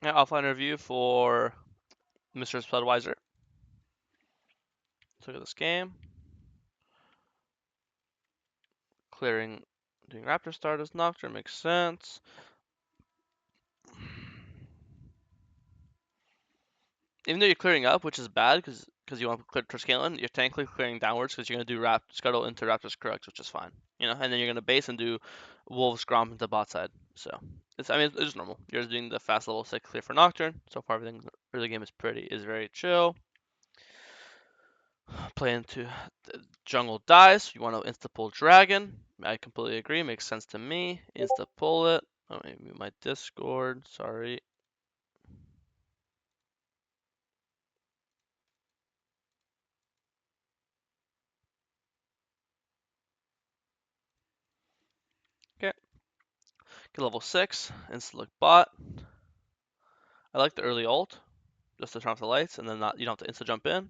Yeah, offline review for Mr. Spudweiser. Let's look at this game. Clearing, doing Raptor Stardust Nocturne makes sense. Even though you're clearing up, which is bad because you want to clear Triskelion, you're technically clearing downwards because you're gonna do Scuttle into Raptor's Krugs, which is fine. And then you're gonna base and do Wolves Gromp into bot side. So it's just normal. You're just doing the fast level 6 clear for Nocturne. So far everything early game is very chill. Play into jungle dies. You want to insta pull Dragon. I completely agree. Makes sense to me. Insta pull it. Oh, maybe my Discord. Sorry. Okay. Get level 6. Insta look bot. I like the early ult. Just to turn off the lights, and then you don't have to insta jump in.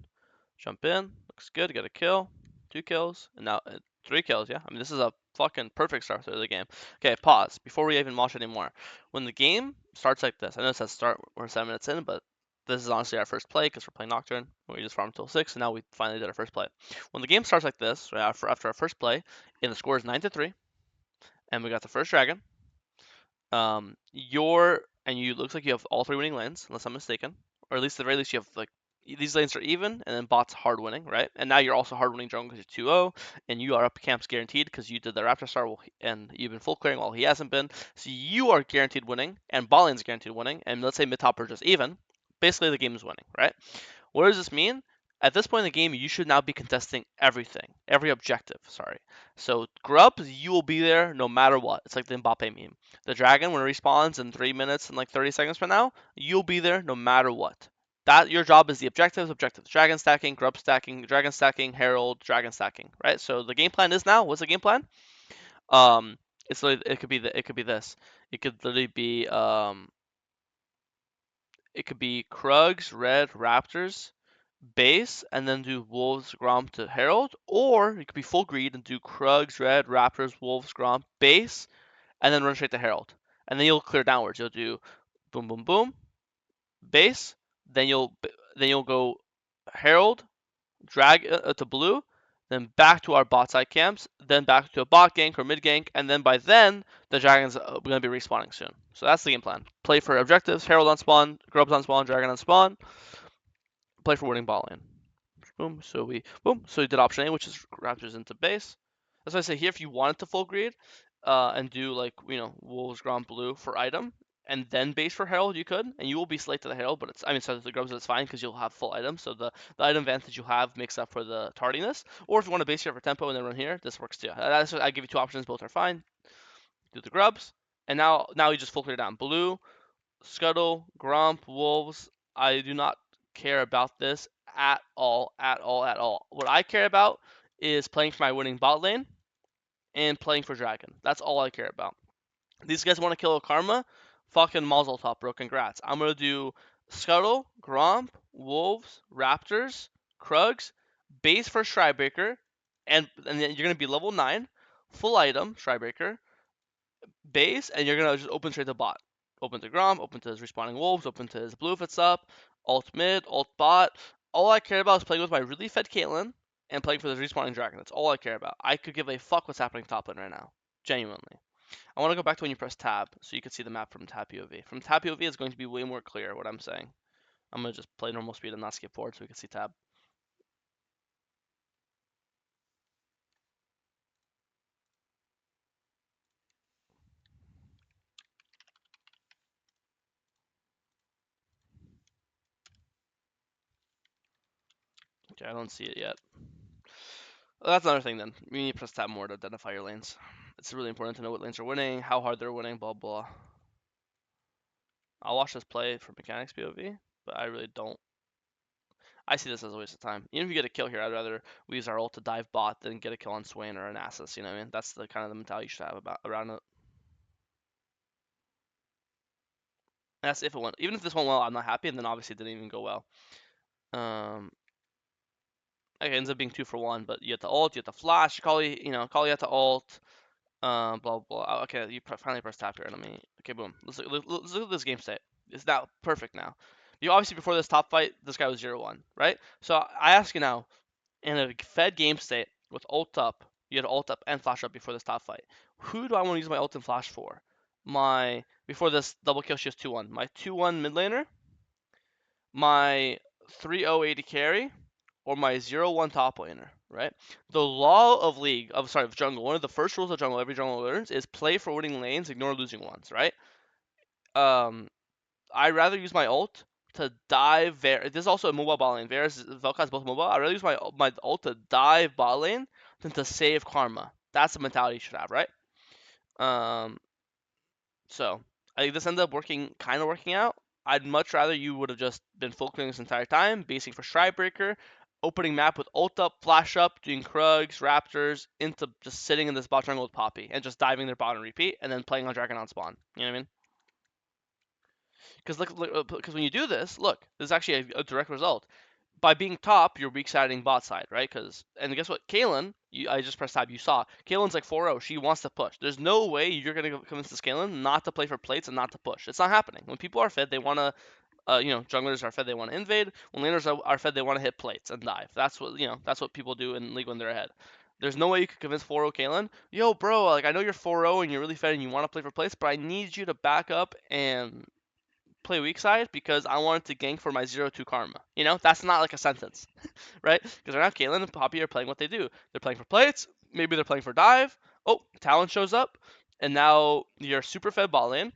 Jump in. Looks good. Get a kill. 2 kills. And now 3 kills, yeah? I mean, this is a fucking perfect start to the game. Okay, pause. Before we even watch anymore. When the game starts like this, I know it says start, we're 7 minutes in, but this is honestly our first play because we're playing Nocturne. We just farmed until 6, and now we finally did our first play. When the game starts like this, right after our first play, and the score is 9-3, and we got the first dragon, you looks like you have all 3 winning lanes, unless I'm mistaken, or at least at the very least you have like these lanes are even, and then bot's hard winning, right? And now you're also hard winning jungle because you're 2-0, and you are up camps guaranteed because you did the Raptor Star and you've been full clearing while he hasn't been. So you are guaranteed winning, and bot lane's guaranteed winning, and let's say mid top are just even. Basically, the game is winning, right? What does this mean? At this point in the game, you should now be contesting everything, every objective. Sorry. So grubs, you will be there no matter what. It's like the Mbappe meme. The dragon, when it respawns in 3 minutes and like 30 seconds from now, you'll be there no matter what. That your job is the objectives, dragon stacking, grub stacking, dragon stacking, herald, dragon stacking, right? So the game plan is now. What's the game plan? Um, it could be it could be this. It could literally be it could be Krugs, red, Raptors, base, and then do Wolves, Gromp to Herald, or you could be full greed and do Krugs, Red, Raptors, Wolves, Gromp, base, and then run straight to Herald. And then you'll clear downwards. You'll do boom, boom, boom, base, then you'll go Herald, drag to blue, then back to our bot side camps, then back to a bot gank or mid gank, and then by then the dragons are going to be respawning soon. So that's the game plan. Play for objectives: Herald on spawn, Grubs on spawn, Dragon on spawn. Play for winning ball lane. Boom. So we did option A, which is Raptors into base. That's why I say here, if you wanted to full greed, and do like Wolves Gromp Blue for item, and then base for Herald, you could, and you will be late to the Herald, but sorry, the Grubs, it's fine because you'll have full items, so the item advantage you have makes up for the tardiness. Or if you want to base here for tempo and then run here, this works too. I give you 2 options, both are fine. Do the Grubs, and now you just full clear down. Blue, Scuttle, Gromp, Wolves. I do not care about this at all, at all, at all. What I care about is playing for my winning bot lane and playing for Dragon. That's all I care about. These guys want to kill a Karma? Fucking Mazel Tov, bro. Congrats. I'm going to do Scuttle, Gromp, Wolves, Raptors, Krugs, base for Stridebreaker, and then you're going to be level 9, full item, Stridebreaker, base, and you're gonna just open straight to bot. Open to Grom, open to his respawning wolves, open to his blue if it's up, alt mid, alt bot. All I care about is playing with my really fed Caitlyn and playing for the respawning dragon. That's all I care about. I could give a fuck what's happening top lane right now. Genuinely. I want to go back to when you press tab so you can see the map from tab POV. From tab POV it's going to be way more clear what I'm saying. I'm gonna just play normal speed and not skip forward so we can see tab. Okay, I don't see it yet. Well, that's another thing then. You need to press tab more to identify your lanes. It's really important to know what lanes are winning, how hard they're winning, blah blah. I'll watch this play for mechanics POV, but I really don't. I see this as a waste of time. Even if you get a kill here, I'd rather we use our ult to dive bot than get a kill on Swain or an Nasus. You know what I mean? That's the kind of the mentality you should have around it. And that's if it went. Even if this went well, I'm not happy, and then obviously it didn't even go well. Okay, it ends up being 2 for 1, but you have the ult, you have the flash, call you at the ult. Blah blah. Okay, you finally press tap here. Let me. Okay, boom. Let's look at this game state. It's now perfect now. You obviously before this top fight, this guy was 0-1, right? So I ask you now, in a fed game state with ult up, you had ult up and flash up before this top fight. Who do I want to use my ult and flash for? My before this double kill, she has 2-1. My 2-1 mid laner, my 3-0 AD carry, or my 0-1 top laner, right? The law of of jungle, one of the first rules of jungle every jungle learns is play for winning lanes, ignore losing ones, right? Um, I'd rather use my ult to dive This is also a mobile bot lane. Vel'Koz both mobile. I'd rather use my ult to dive bot lane than to save Karma. That's the mentality you should have, right? Um, so I think this ended up kind of working out. I'd much rather you would have just been full clearing this entire time, basing for Stridebreaker, opening map with ult up, flash up, doing Krugs, Raptors, into just sitting in this bot jungle with Poppy and just diving their bot and repeat, and then playing on Dragon on spawn. You know what I mean? Because because when you do this, look, this is actually a direct result. By being top, you're weak siding bot side, right? And guess what? Kaylin, I just pressed tab, you saw. Kaylin's like 4-0. She wants to push. There's no way you're going to convince this Kaylin not to play for plates and not to push. It's not happening. When people are fed, they want to, junglers are fed, they want to invade. When laners are fed, they want to hit plates and dive. That's what people do in League when they're ahead. There's no way you could convince 4-0 Kaylin, yo, bro, like, I know you're 4-0 and you're really fed and you want to play for plates, but I need you to back up and play weak side because I wanted to gank for my 0-2 karma. That's not like a sentence, right? Because right now Caitlyn and Poppy are playing what they do. They're playing for plates. Maybe they're playing for dive. Oh, Talon shows up, and now your super fed bot lane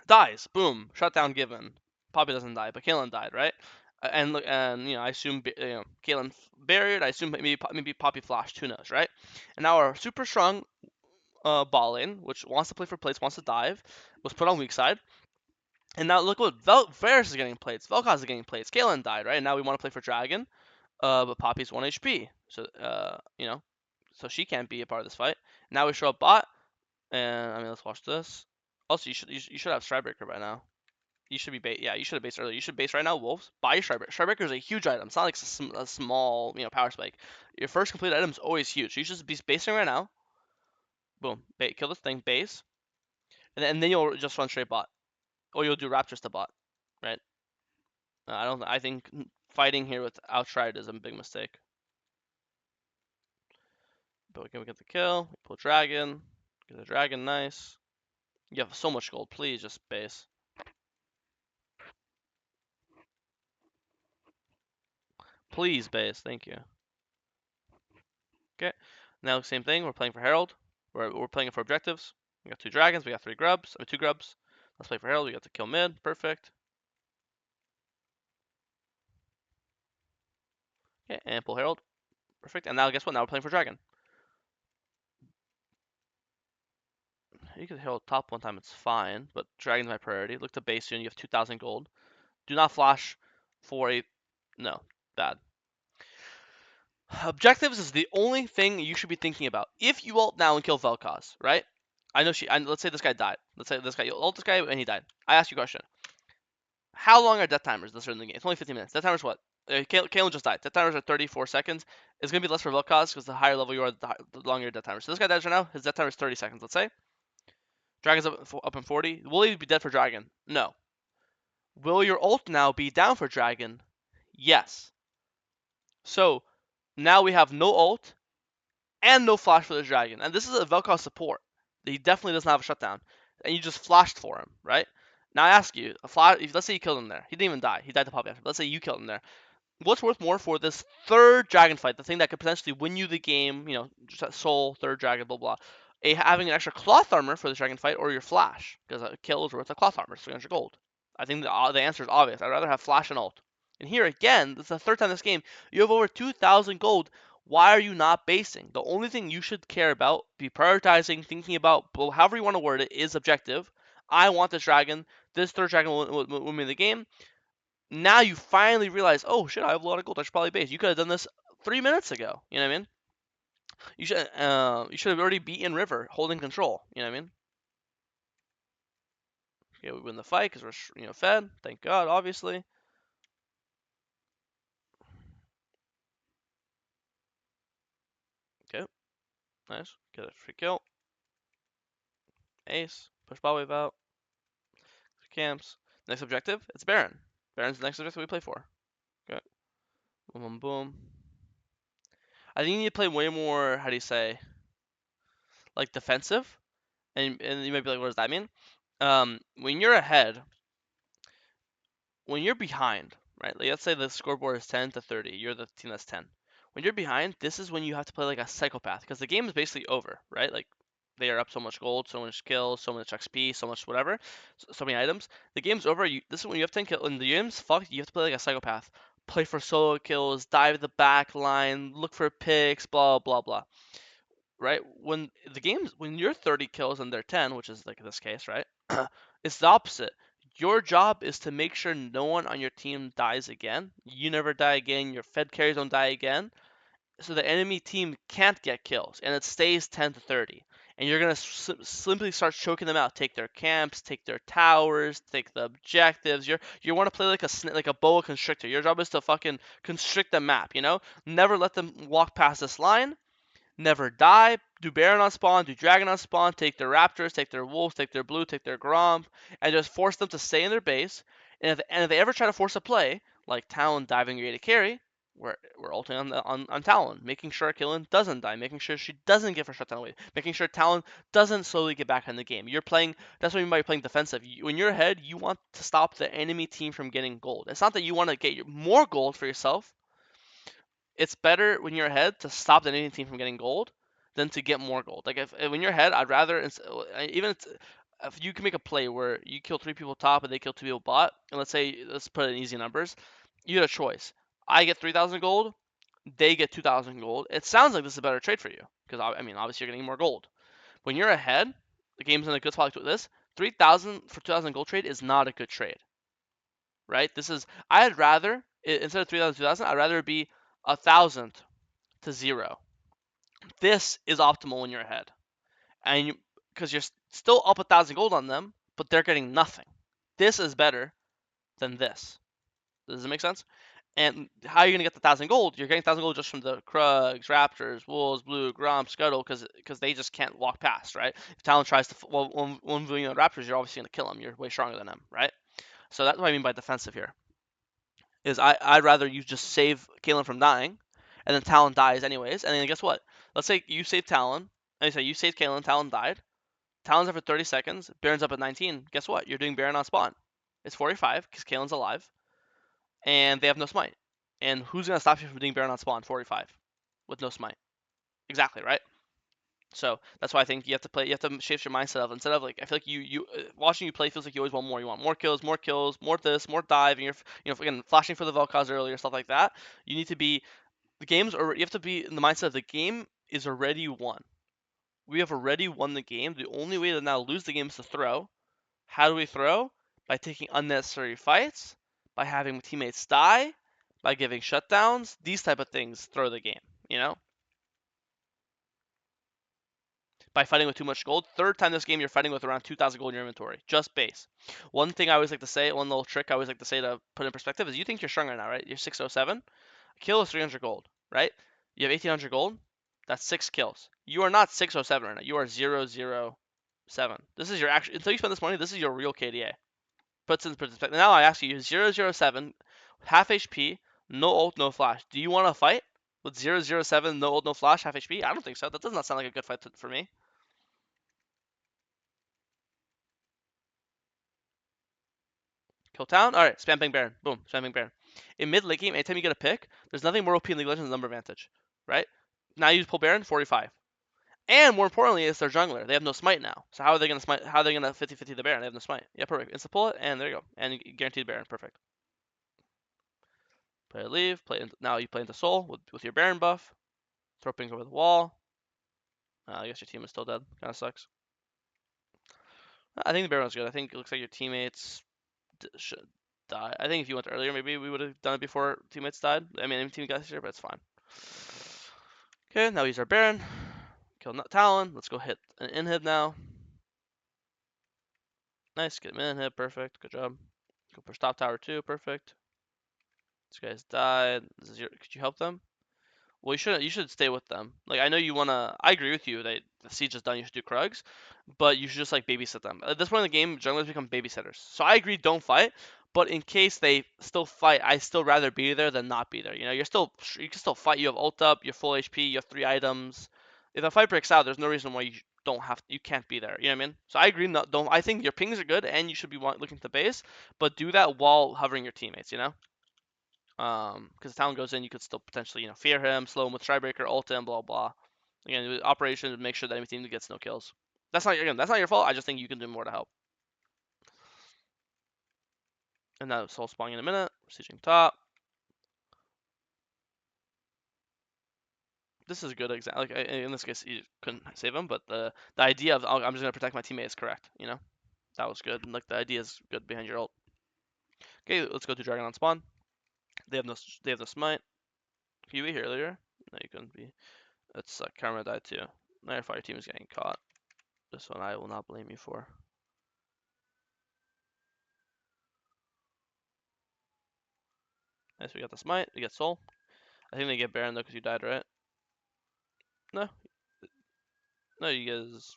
dies. Boom, shutdown given. Poppy doesn't die, but Caitlyn died, right? And look, and I assume Caitlyn buried. I assume maybe Poppy flashed. Who knows, right? And now our super strong bot lane, which wants to play for plates, wants to dive, was put on weak side. And now look what Varus is getting plates. Vel'Koz is getting plates. Galen died, right? And now we want to play for Dragon. But Poppy's 1 HP. So, so she can't be a part of this fight. Now we show up bot. And, let's watch this. Also, you should have Stridebreaker by now. You should be bait. Yeah, you should have based earlier. You should base right now, Wolves. Buy your Stridebreaker. Stridebreaker is a huge item. It's not like a small, power spike. Your first complete item is always huge. So you should just be basing right now. Boom. Bait. Kill this thing. Base. And then you'll just run straight bot. Or you'll do Raptors to bot. Right? I think fighting here with Outstride is a big mistake. But we get the kill. We pull Dragon. Get the Dragon, nice. You have so much gold. Please just base. Please base. Thank you. Okay. Now same thing. We're playing for Herald. We're playing it for objectives. We got 2 dragons. We got 3 grubs. 2 grubs. Let's play for Herald. We got to kill mid. Perfect. Okay, and pull Herald. Perfect. And now guess what? Now we're playing for Dragon. You can Herald top one time. It's fine. But Dragon's my priority. Look to base soon. You have 2,000 gold. Do not flash for a... No. Bad. Objectives is the only thing you should be thinking about. If you ult now and kill Vel'Koz, right? Let's say this guy died. Let's say this guy, you ult this guy and he died. I ask you a question. How long are death timers this early in the game? It's only 15 minutes. Death timers what? Kaelin just died. Death timers are 34 seconds. It's going to be less for Vel'Koz because the higher level you are, the longer your death timer. So this guy dies right now. His death timer is 30 seconds, let's say. Dragon's up in 40. Will he be dead for Dragon? No. Will your ult now be down for Dragon? Yes. So now we have no ult and no flash for the Dragon. And this is a Vel'Koz support. He definitely doesn't have a shutdown. And you just flashed for him, right? Now I ask you, let's say you killed him there. He didn't even die. He died to Poppy after. Let's say you killed him there. What's worth more for this third dragon fight, the thing that could potentially win you the game, just that soul, third dragon, blah, blah. Having an extra cloth armor for the dragon fight or your flash? Because a kill is worth a cloth armor, 300 gold. I think the answer is obvious. I'd rather have flash and ult. And here again, this is the third time this game, you have over 2,000 gold. Why are you not basing? The only thing you should care about, be prioritizing, thinking about, however you want to word it, is objective. I want this dragon. This third dragon will win me the game. Now you finally realize, oh shit, I have a lot of gold. I should probably base. You could have done this 3 minutes ago. You know what I mean? You should have already beaten River, holding control. You know what I mean? Okay, we win the fight because we're fed. Thank God, obviously. Okay, nice. Get a free kill. Ace. Push bot wave out. Camps. Next objective, it's Baron. Baron's the next objective we play for. Okay. Boom, boom, boom. I think you need to play way more, how do you say, like defensive. And you might be like, what does that mean? When you're ahead, when you're behind, right? Like let's say the scoreboard is 10 to 30. You're the team that's 10. When you're behind, this is when you have to play like a psychopath because the game is basically over, right? Like they are up so much gold, so much kills, so much XP, so much whatever, so many items. The game's over. This is when you have 10 kills. When the game's fucked, you have to play like a psychopath. Play for solo kills, dive the back line, look for picks, blah blah blah. Right? When you're 30 kills and they're 10, which is like this case, right? It's the opposite. Your job is to make sure no one on your team dies again. You never die again. Your Fed carries don't die again. So the enemy team can't get kills, and it stays 10 to 30. And you're gonna simply start choking them out. Take their camps, take their towers, take the objectives. You want to play like a boa constrictor. Your job is to fucking constrict the map. You know, never let them walk past this line. Never die. Do Baron on spawn, do Dragon on spawn, take their Raptors, take their Wolves, take their Blue, take their Gromp, and just force them to stay in their base. And if they ever try to force a play, like Talon diving your to carry, we're ulting on Talon, making sure Killen doesn't die, making sure she doesn't get her shutdown away, making sure Talon doesn't slowly get back in the game. You're playing. That's what you mean by playing defensive. When you're ahead, you want to stop the enemy team from getting gold. It's not that you want to get more gold for yourself. It's better when you're ahead to stop the enemy team from getting gold than to get more gold. Like if when you're ahead, I'd rather even if you can make a play where you kill 3 people top and they kill 2 people bot, and let's put it in easy numbers, you had a choice. I get 3,000 gold, they get 2,000 gold. It sounds like this is a better trade for you because I mean obviously you're getting more gold. When you're ahead, the game's in a good spot like this. 3,000 for 2,000 gold trade is not a good trade, right? I'd rather instead of 3,000 2,000, I'd rather it be 1,000 to 0. This is optimal when you're ahead, and because you're still up 1,000 gold on them, but they're getting nothing. This is better than this. Does it make sense? And how are you gonna get the 1,000 gold? You're getting 1,000 gold just from the Krugs, Raptors, Wolves, Blue, Gromp, Scuttle, because they just can't walk past, right? If Talon tries to one v Raptors, you're obviously gonna kill him. You're way stronger than him, right? So that's what I mean by defensive here. Is I'd rather you just save Caitlyn from dying, and then Talon dies anyways, and then guess what? Let's say you save Talon, and you say you saved Caitlyn, Talon died. Talon's up for 30 seconds, Baron's up at 19. Guess what? You're doing Baron on spawn. It's 45 because Caitlyn's alive, and they have no smite. And who's gonna stop you from doing Baron on spawn 45 with no smite? Exactly, right? So that's why I think you have to play. You have to shift your mindset of instead of like I feel like you watching you play feels like you always want more. You want more kills, more this, more dive, and you're again flashing for the Vel'Koz earlier, stuff like that. You need to be the game's or you have to be in the mindset of the game is already won. We have already won the game. The only way to now lose the game is to throw. How do we throw? By taking unnecessary fights, by having teammates die, by giving shutdowns. These type of things throw the game. You know. By fighting with too much gold. Third time this game, you're fighting with around 2,000 gold in your inventory, just base. One thing I always like to say, one little trick I always like to say to put in perspective is you think you're strong right now, right? You're 607. A kill is 300 gold, right? You have 1,800 gold. That's 6 kills. You are not 607 right now. You are 007. This is your actual, until you spend this money, this is your real KDA. Puts in perspective. Now I ask you, 007, half HP, no ult, no flash. Do you want to fight with 007, no ult, no flash, half HP? I don't think so. That does not sound like a good fight for me. Kill town? Alright, spam bang Baron. Boom, spam bang Baron. In mid late game, anytime you get a pick, there's nothing more OP in League of Legends than number advantage. Right? Now you pull Baron, 45. And more importantly, it's their jungler. They have no smite now. So how are they gonna smite? How are they gonna 50-50 the Baron? They have no smite. Yeah, perfect. Insta pull it, and there you go. And guaranteed Baron. Perfect. Play a leave. Now you play into Soul with your Baron buff. Throw pings over the wall. I guess your team is still dead. Kind of sucks. I think the Baron was good. I think it looks like your teammates should die. I think if you went earlier, maybe we would have done it before teammates died. I mean, team got here, but it's fine. Okay, now we use our Baron. Kill Talon. Let's go hit an inhib now. Nice, get him inhib. Perfect. Good job. Go for stop tower too. Perfect. These guys died. Could you help them? Well, you should stay with them. Like I know you wanna. I agree with you that the siege is done. You should do Krugs, but you should just like babysit them. At this point in the game, junglers become babysitters. So I agree, don't fight. But in case they still fight, I still rather be there than not be there. You know, you can still fight. You have ult up, you're full HP, you have 3 items. If a fight breaks out, there's no reason why you can't be there. You know what I mean? So I agree. Not don't. I think your pings are good, and you should be looking to base, but do that while hovering your teammates. You know. Because the talent goes in, you could still potentially, fear him, slow him with Strybreaker, ult him, blah blah. Again, with operations, make sure that every team gets no kills. That's not your fault. I just think you can do more to help. And now soul spawning in a minute. Sieging top. This is a good example. Like in this case, you couldn't save him, but the idea of I'm just gonna protect my teammate is correct. That was good. And like the idea is good behind your ult. Okay, let's go to Dragon on spawn. They have no smite. Can you be here earlier? No, you couldn't be. It's Karma died too. Now your fire team is getting caught. This one I will not blame you for. Nice, we got the smite. We get soul. I think they get Baron though because you died, right? No, no, you guys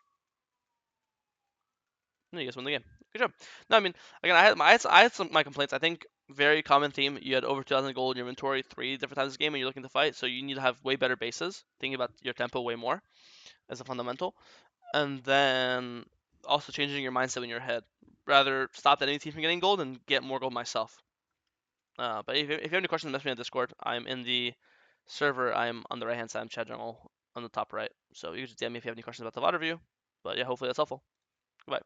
won the game. Good job. No, I mean, again, I had some my complaints. I think very common theme. You had over 2,000 gold in your inventory 3 different times this game, and you're looking to fight. So you need to have way better bases. Thinking about your tempo way more as a fundamental, and then also changing your mindset in your head. Rather stop that any team from getting gold and get more gold myself. But if you have any questions, message me on Discord. I'm in the server. I'm on the right hand side. I'm Chad Jungle on the top right. So you can just DM me if you have any questions about the VOD review. But yeah, hopefully that's helpful. Goodbye.